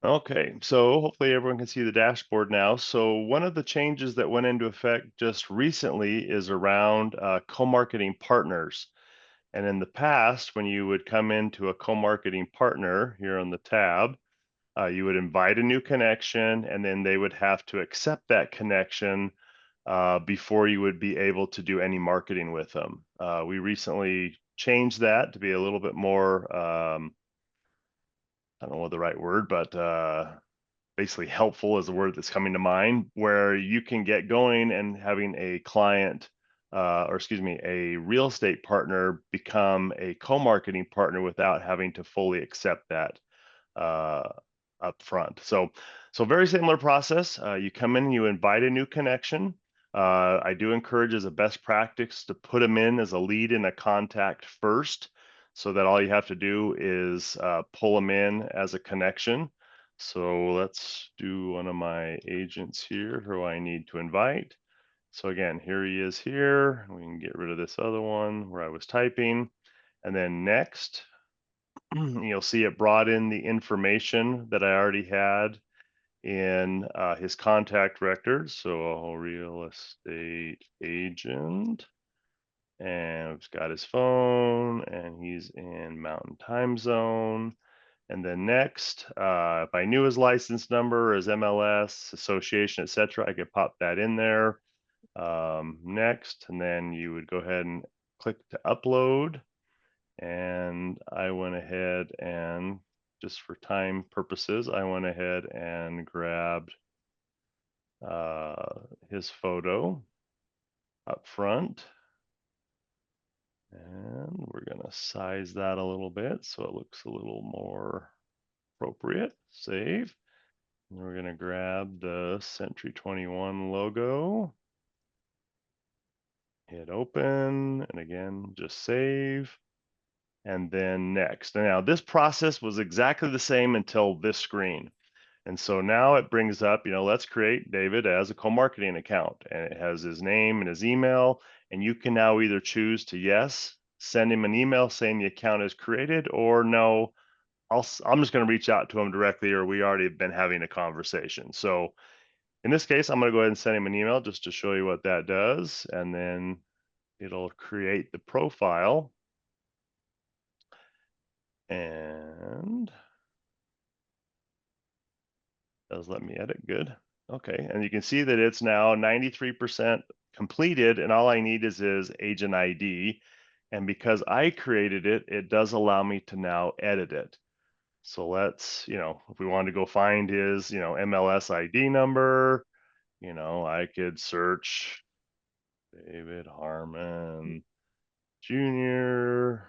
Okay, so hopefully everyone can see the dashboard now. So one of the changes that went into effect just recently is around co-marketing partners. And in the past, when you would come into a co-marketing partner here on the tab, you would invite a new connection, and then they would have to accept that connection before you would be able to do any marketing with them. We recently changed that to be a little bit more, I don't know what the right word, but basically helpful is the word that's coming to mind, where you can get going and having a client, or excuse me, a real estate partner become a co-marketing partner without having to fully accept that uh, up front. So very similar process. You come in, you invite a new connection. I do encourage as a best practice to put them in as a lead and a contact first, so that all you have to do is pull them in as a connection. So let's do one of my agents here who I need to invite. So again, here he is here. We can get rid of this other one where I was typing. And then next, you'll see it brought in the information that I already had in his contact record. So real estate agent, and it's got his phone, and he's in Mountain Time Zone. And then next, if I knew his license number, his MLS, association, etc., I could pop that in there. Next, and then you would go ahead and click to upload. And I went ahead and, just for time purposes, I went ahead and grabbed his photo up front. And we're going to size that a little bit so it looks a little more appropriate. Save. And we're going to grab the Century 21 logo, hit open, and again, just save. And then next. And now this process was exactly the same until this screen. And so now it brings up, let's create David as a co-marketing account, and it has his name and his email. And you can now either choose to, yes, send him an email saying the account is created, or no, I'm just going to reach out to him directly, or we already have been having a conversation. So in this case, I'm going to go ahead and send him an email just to show you what that does. And then it'll create the profile. And does let me edit. Good. Okay, and you can see that it's now 93% completed, and all I need is his agent ID. And because I created it, it does allow me to now edit it. So let's, if we wanted to go find his, MLS ID number, I could search David Harmon Jr.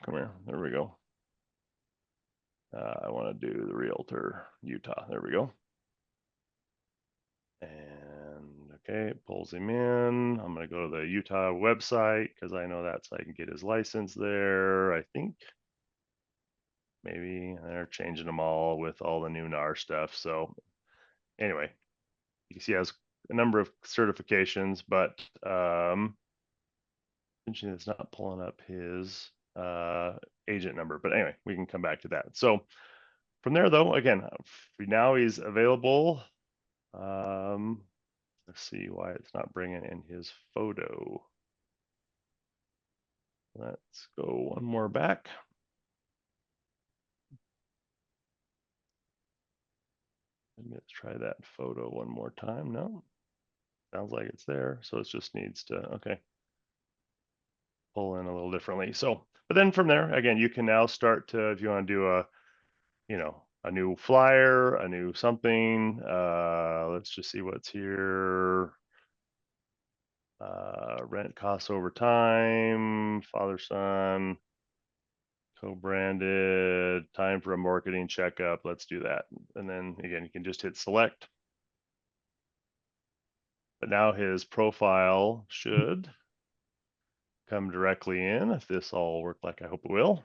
Come here. There we go. I want to do the realtor, Utah. There we go. And okay, it pulls him in. I'm going to go to the Utah website because I know that, so I can get his license there. I think maybe they're changing them all with all the new NAR stuff. So anyway, you can see he has a number of certifications, but it's not pulling up his agent number. But anyway, we can come back to that. So from there, though, again, now he's available. Let's see why it's not bringing in his photo. Let's go one more back. Let's try that photo one more time. No, sounds like it's there. So it just needs to, okay, pull in a little differently. So, but then from there, again, you can now start to, if you want to do a new flyer, a new something, let's just see what's here. Rent costs over time, father, son, co-branded, time for a marketing checkup. Let's do that. And then again, you can just hit select. But now his profile should come directly in if this all worked like I hope it will.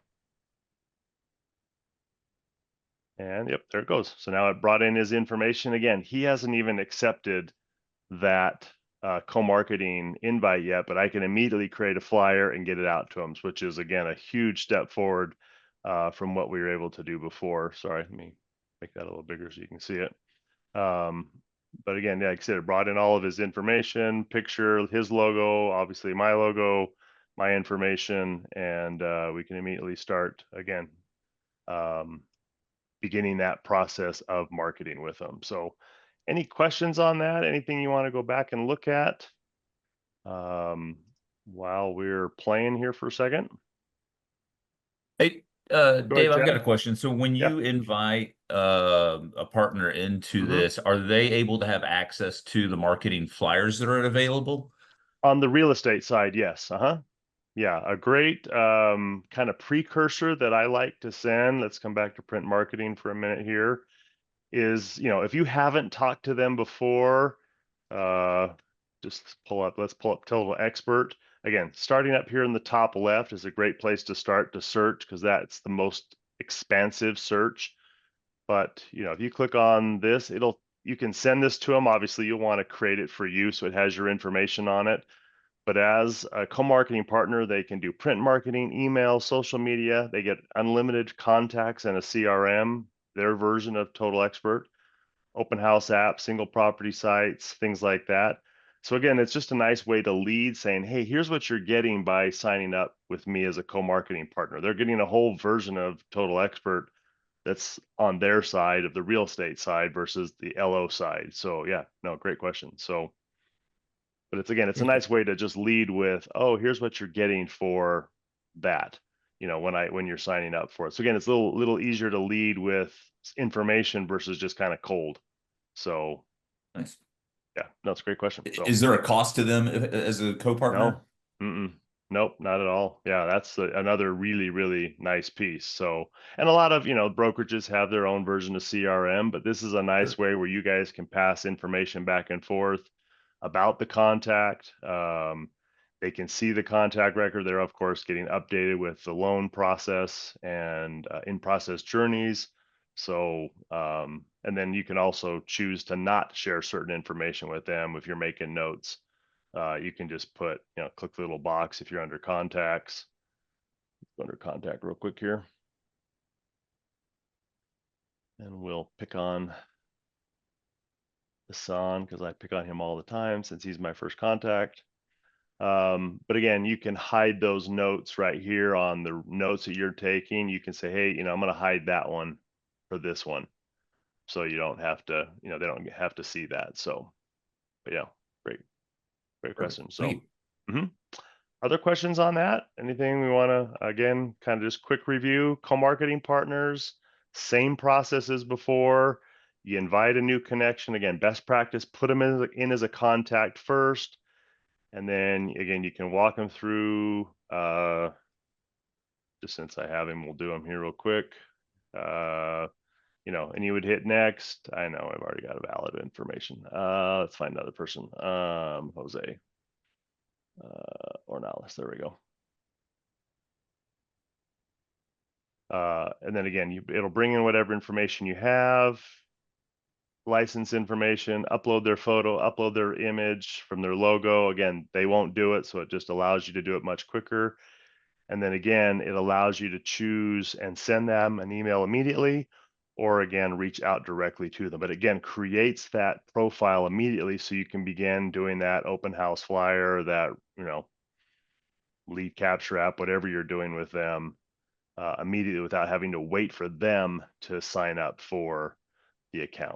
And yep, there it goes. So now it brought in his information. Again, he hasn't even accepted that co-marketing invite yet, but I can immediately create a flyer and get it out to him, which is, again, a huge step forward from what we were able to do before. Sorry, let me make that a little bigger so you can see it. But again, yeah, like I said, it brought in all of his information, picture, his logo, obviously my logo, my information, and we can immediately start again, beginning that process of marketing with them. So any questions on that? Anything you want to go back and look at while we're playing here for a second? Hey, Go ahead, Dave, I've got Chad. a question. So when Yeah. you invite a partner into Mhm. this, are they able to have access to the marketing flyers that are available? On the real estate side, yes. Yeah, a great kind of precursor that I like to send. Let's come back to print marketing for a minute here. Is, if you haven't talked to them before, uh, let's pull up Total Expert. Again, starting up here in the top left is a great place to start to search because that's the most expansive search. But, if you click on this, you can send this to them. Obviously, you'll want to create it for you so it has your information on it. But as a co-marketing partner, they can do print marketing, email, social media. They get unlimited contacts and a CRM, their version of Total Expert, open house apps, single property sites, things like that. So again, it's just a nice way to lead saying, hey, here's what you're getting by signing up with me as a co-marketing partner. They're getting a whole version of Total Expert that's on their side of the real estate side versus the LO side. So yeah, no, great question. So but it's a nice way to just lead with, oh, here's what you're getting for that, when you're signing up for it. So again, it's a little easier to lead with information versus just kind of cold. So Nice. yeah, no, it's a great question. So Is there a cost to them as a no, co-partner? nope, not at all. Yeah, that's another really, really nice piece. So, and a lot of, brokerages have their own version of CRM, but this is a nice Sure. way where you guys can pass information back and forth about the contact. They can see the contact record. They're, of course, getting updated with the loan process and in-process journeys. So, and then you can also choose to not share certain information with them if you're making notes. You can just click the little box if you're under contacts. Under contact real quick here. And we'll pick on Hassan because I pick on him all the time since he's my first contact. But again, you can hide those notes right here on the notes that you're taking. You can say, hey, I'm going to hide that one for this one. So you don't have to, they don't have to see that. So, but yeah, great, great Perfect. question. Thank So, you. other questions on that? Anything we want to, again, kind of just quick review, co-marketing partners, same process as before. You invite a new connection. Again, best practice, put them in as a contact first. And then again, you can walk them through, just since I have him, we'll do them here real quick. And you would hit next. I know I've already got a valid information. Let's find another person. Jose Ornales. There we go. And then again, it'll bring in whatever information you have, license information, upload their photo, upload their image from their logo. Again, they won't do it, so it just allows you to do it much quicker. And then again, it allows you to choose and send them an email immediately, or again, reach out directly to them. But again, creates that profile immediately so you can begin doing that open house flyer, that, lead capture app, whatever you're doing with them, immediately without having to wait for them to sign up for the account.